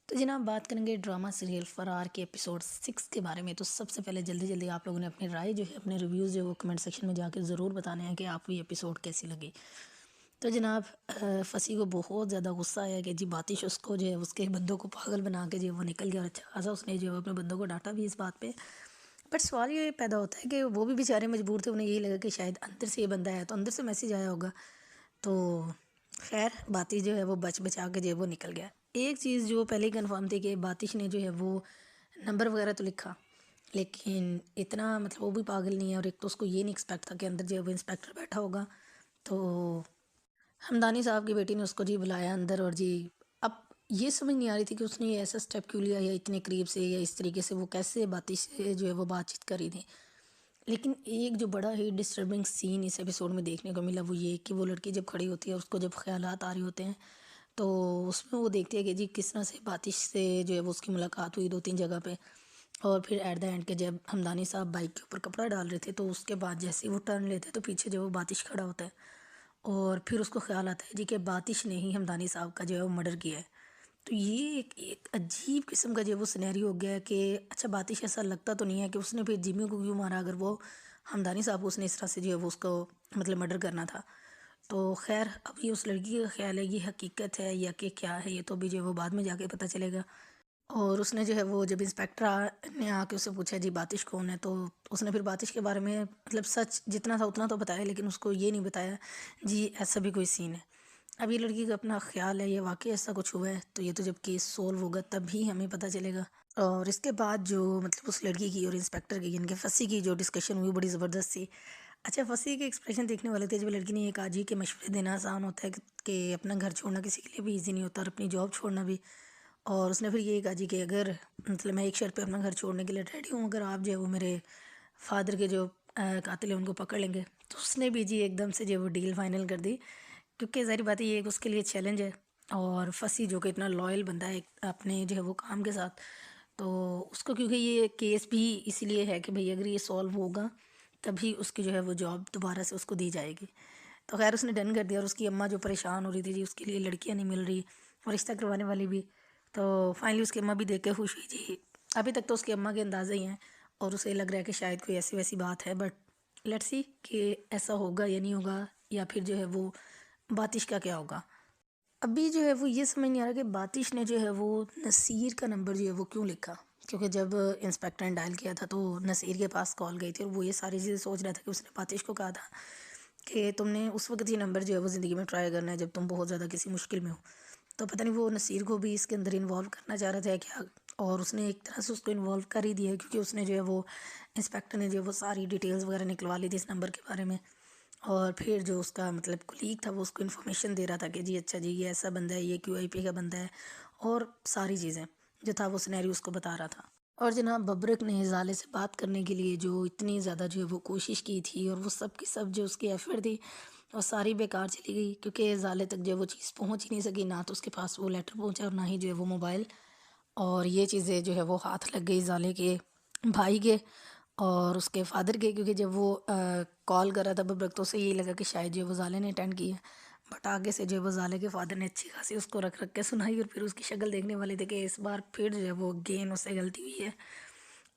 تو جناب بات کریں گے ڈرامہ سیریل فرار کے ایپیسوڈ 6 کے بارے میں۔ تو سب سے پہلے جلدی جلدی آپ لوگوں نے اپنی رائے جو ہے، اپنے ریویوز جو ہے وہ کمنٹ سیکشن میں جا کے ضرور بتانے ہیں کہ آپ کو یہ ایپیسوڈ کیسی لگی۔ تو جناب فصیح کو بہت زیادہ غصہ آیا کہ جی باتش اس کو جو ہے اس کے بندوں کو پاگل بنا کے جو ہے وہ نکل گیا، اور اچھا خاصا اس نے جو ہے اپنے بندوں کو ڈانٹا بھی اس بات پہ۔ بٹ سوال یہ پیدا ہوتا ہے کہ وہ بھی بیچارے مجبور تھے، انہیں یہی لگا کہ شاید اندر سے یہ بندہ ہے تو اندر سے میسیج آیا ہوگا۔ تو خیر باتش جو ہے وہ بچا کے جو ہے وہ نکل گیا۔ ایک چیز جو پہلے ہی کنفرم تھی کہ باتش نے جو ہے وہ نمبر وغیرہ تو لکھا، لیکن اتنا مطلب وہ بھی پاگل نہیں ہے، اور ایک تو اس کو یہ نہیں ایکسپیکٹ تھا کہ اندر جو ہے وہ انسپیکٹر بیٹھا ہوگا۔ تو ہمدانی صاحب کی بیٹی نے اس کو جی بلایا اندر، اور جی اب یہ سمجھ نہیں آ رہی تھی کہ اس نے یہ ایسا سٹیپ کیوں لیا، یا اتنے قریب سے یا اس طریقے سے وہ کیسے باتش سے جو ہے وہ بات چیت کری تھی۔ لیکن ایک جو بڑا ہی ڈسٹربنگ سین اس ایپیسوڈ میں دیکھنے کو ملا وہ یہ کہ وہ لڑکی جب کھڑی ہوتی ہے، اس کو جب خیالات آ رہے ہوتے ہیں، تو اس میں وہ دیکھتی ہے کہ جی کس طرح سے باتش سے جو ہے وہ اس کی ملاقات ہوئی 2-3 جگہ پہ، اور پھر ایٹ دا اینڈ کے جب ہمدانی صاحب بائک کے اوپر کپڑا ڈال رہے تھے تو اس کے بعد جیسے وہ ٹرن لیتے ہیں تو پیچھے جو وہ باتش کھڑا ہوتا ہے، اور پھر اس کو خیال آتا ہے جی کہ باتش نے ہی ہمدانی صاحب کا جو ہے وہ مرڈر کیا ہے۔ تو یہ ایک عجیب قسم کا جو ہے وہ سینیریو ہو گیا ہے کہ اچھا باتش ایسا لگتا تو نہیں ہے کہ اس نے پھر جیمی کو کیوں مارا، اگر وہ ہمدانی صاحب کو اس نے اس طرح سے جو ہے وہ اس کو مطلب مرڈر کرنا تھا۔ تو خیر اب یہ اس لڑکی کا خیال ہے یہ حقیقت ہے یا کہ کیا ہے، یہ تو ابھی جو ہے وہ بعد میں جا کے پتہ چلے گا۔ اور اس نے جو ہے وہ جب انسپیکٹر نے آ کے اسے پوچھا جی باتش کون ہے، تو اس نے پھر باتش کے بارے میں مطلب سچ جتنا تھا اتنا تو بتایا، لیکن اس کو یہ نہیں بتایا جی ایسا بھی کوئی سین ہے۔ اب یہ لڑکی کا اپنا خیال ہے یہ واقعی ایسا کچھ ہوا ہے، تو یہ تو جب کیس سولو ہوگا تب ہی ہمیں پتہ چلے گا۔ اور اس کے بعد جو مطلب اس لڑکی کی اور انسپیکٹر کی یعنی کہ فصیح کی جو ڈسکشن ہوئی بڑی زبردست تھی۔ اچھا فصیح کے ایکسپریشن دیکھنے والے تھے جب لڑکی نے یہ کہا جی کہ مشورے دینا آسان ہوتا ہے کہ اپنا گھر چھوڑنا کسی کے لیے بھی ایزی نہیں ہوتا، اور اپنی جاب چھوڑنا بھی۔ اور اس نے پھر یہ کہا جی کہ اگر مطلب میں ایک شرط پہ اپنا گھر چھوڑنے کے لیے ریڈی ہوں، اگر آپ جو ہے وہ میرے فادر کے جو قاتل ہیں ان کو پکڑ لیں گے۔ تو اس نے بھی جی ایک دم سے جو ہے وہ ڈیل فائنل کر دی، کیونکہ ظاہری بات ہے یہ ایک اس کے لیے چیلنج ہے، اور فصیح جو کہ اتنا لائل بندہ ہے اپنے جو ہے وہ کام کے ساتھ، تو اس کو کیونکہ یہ کیس بھی اسی لیے ہے کہ بھئی اگر یہ سولو ہوگا تبھی اس کی جو ہے وہ جاب دوبارہ سے اس کو دی جائے گی۔ تو خیر اس نے ڈن کر دیا، اور اس کی اماں جو پریشان ہو رہی تھی جی اس کے لیے لڑکیاں نہیں مل رہی اور رشتہ کروانے والی بھی، تو فائنلی اس کی اماں بھی دیکھ کے خوش ہوئی جی۔ ابھی تک تو اس کی اماں کے اندازے ہی ہیں، اور اسے لگ رہا ہے کہ شاید کوئی ایسی ویسی بات ہے، بٹ لیٹس سی کہ ایسا ہوگا یا نہیں ہوگا، یا پھر جو ہے وہ باتش کا کیا ہوگا۔ ابھی جو ہے وہ یہ سمجھ نہیں آ رہا کہ باتش نے جو ہے وہ نصیر کا نمبر جو ہے وہ کیوں لکھا، کیونکہ جب انسپیکٹر نے ڈائل کیا تھا تو نصیر کے پاس کال گئی تھی، اور وہ یہ ساری چیزیں سوچ رہا تھا کہ اس نے باتش کو کہا تھا کہ تم نے اس وقت یہ نمبر جو ہے وہ زندگی میں ٹرائی کرنا ہے جب تم بہت زیادہ کسی مشکل میں ہو۔ تو پتہ نہیں وہ نصیر کو بھی اس کے اندر انوالو کرنا چاہ رہا تھا کیا، اور اس نے ایک طرح سے اس کو انوالو کر ہی دیا، کیونکہ اس نے جو ہے وہ انسپیکٹر نے جو ہے وہ ساری ڈیٹیلز وغیرہ نکلوا لی تھی اس نمبر کے بارے میں، اور پھر جو اس کا مطلب کولیگ تھا وہ اس کو انفارمیشن دے رہا تھا کہ جی اچھا جی یہ ایسا بندہ ہے، یہ کیو آئی پی کا بندہ ہے، اور ساری چیزیں جو تھا وہ سینیریو اس کو بتا رہا تھا۔ اور جناب ببرک نے زالے سے بات کرنے کے لیے جو اتنی زیادہ جو ہے وہ کوشش کی تھی، اور وہ سب کی سب جو اس کی ایفرٹ تھی وہ ساری بیکار چلی گئی، کیونکہ زالے تک جو ہے وہ چیز پہنچ ہی نہیں سکی، نہ تو اس کے پاس وہ لیٹر پہنچا اور نہ ہی جو ہے وہ موبائل، اور یہ چیزیں جو ہے وہ ہاتھ لگ گئی زالے کے بھائی کے اور اس کے فادر کے، کیونکہ جب وہ کال کر رہا تھا ببرک تو اسے یہی لگا کہ شاید جو ہے وہ زالے نے اٹینڈ کی ہے، بٹ آگے سے جو ہے وہ زالے کے فادر نے اچھی خاصی اس کو رکھ رکھ کے سنائی، اور پھر اس کی شکل دیکھنے والے تھے کہ اس بار پھر جو ہے وہ گین اس سے غلطی ہوئی ہے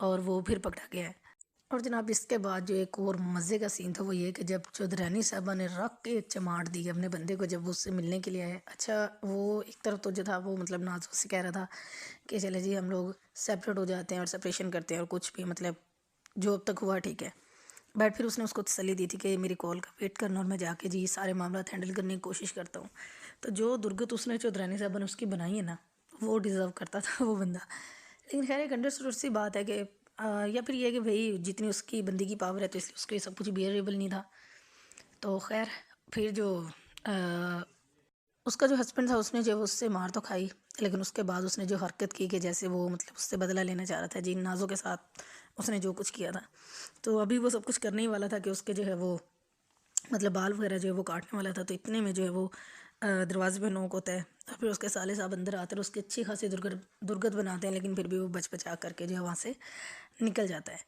اور وہ پھر پکڑا گیا ہے۔ اور جناب اس کے بعد جو ایک اور مزے کا سین تھا وہ یہ کہ جب چودھرانی صاحبہ نے رکھ کے چماٹ دی اپنے بندے کو جب وہ اس سے ملنے کے لیے آئے۔ اچھا وہ ایک طرف تو جو تھا وہ مطلب نازو سے کہہ رہا تھا کہ چلے جی ہم لوگ سیپریٹ ہو جاتے ہیں اور سپریشن کرتے ہیں، اور کچھ بھی مطلب جو اب تک ہوا ٹھیک ہے، بٹ پھر اس نے اس کو تسلی دی تھی کہ میری کال کا ویٹ کرنا، اور میں جا کے جی سارے معاملات ہینڈل کرنے کی کوشش کرتا ہوں۔ تو جو درگت اس نے چودھرانی صاحبہ نے اس کی بنائی ہے نا، وہ ڈیزرو کرتا تھا وہ بندہ۔ لیکن خیر ایک انڈرسٹوڈ سی بات ہے کہ یا پھر یہ کہ بھئی جتنی اس کی بندی کی پاور ہے تو اس لیے اس کو یہ سب کچھ بیئریبل نہیں تھا۔ تو خیر پھر جو اس کا جو ہسبینڈ تھا اس نے جو اس سے مار تو کھائی، لیکن اس کے بعد اس نے جو حرکت کی کہ جیسے وہ مطلب اس سے بدلہ لینا چاہ رہا تھا جی نازو کے ساتھ اس نے جو کچھ کیا تھا، تو ابھی وہ سب کچھ کرنے ہی والا تھا کہ اس کے جو ہے وہ مطلب بال وغیرہ جو ہے وہ کاٹنے والا تھا، تو اتنے میں جو ہے وہ دروازے پہ نوک ہوتا ہے، اور پھر اس کے سالے صاحب اندر آتے ہیں اور اس کی اچھی خاصی درگت بناتے ہیں، لیکن پھر بھی وہ بچ بچا کر کے جو ہے وہاں سے نکل جاتا ہے۔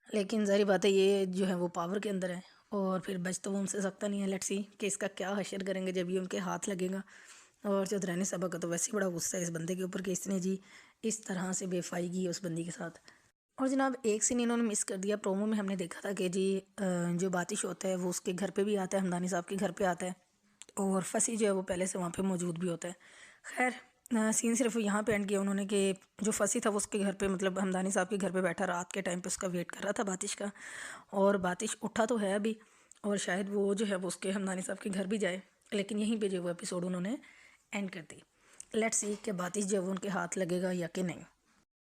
لیکن ظاہری بات ہے یہ جو ہے وہ پاور کے اندر ہے، اور پھر بچ تو وہ ان سے سکتا نہیں ہے، لیٹس سی کہ اس کا کیا حشر کریں گے جب یہ ان کے ہاتھ لگے گا۔ اور چودرانی صاحبہ کا تو ویسے ہی بڑا غصہ ہے اس بندے کے اوپر کہ اس نے جی اس طرح سے بے وفائی کی اس بندی کے ساتھ. اور جناب ایک سین انہوں نے مس کر دیا. پرومو میں ہم نے دیکھا تھا کہ جی جو باتش ہوتا ہے وہ اس کے گھر پہ بھی آتا ہے، ہمدانی صاحب کے گھر پہ آتا ہے، اور فصیح جو ہے وہ پہلے سے وہاں پہ موجود بھی ہوتا ہے. خیر سین صرف یہاں پہ اینڈ کیا انہوں نے کہ جو فصیح تھا وہ اس کے گھر پہ مطلب ہمدانی صاحب کے گھر پہ بیٹھا رات کے ٹائم پہ اس کا ویٹ کر رہا تھا باتش کا، اور باتش اٹھا تو ہے ابھی اور شاید وہ جو ہے وہ اس کے ہمدانی صاحب کے گھر بھی جائے، لیکن یہیں پہ جو وہ ایپیسوڈ انہوں نے اینڈ کر دی. لیٹس سی کہ باتش جو ہے وہ ان کے ہاتھ لگے گا یا کہ نہیں.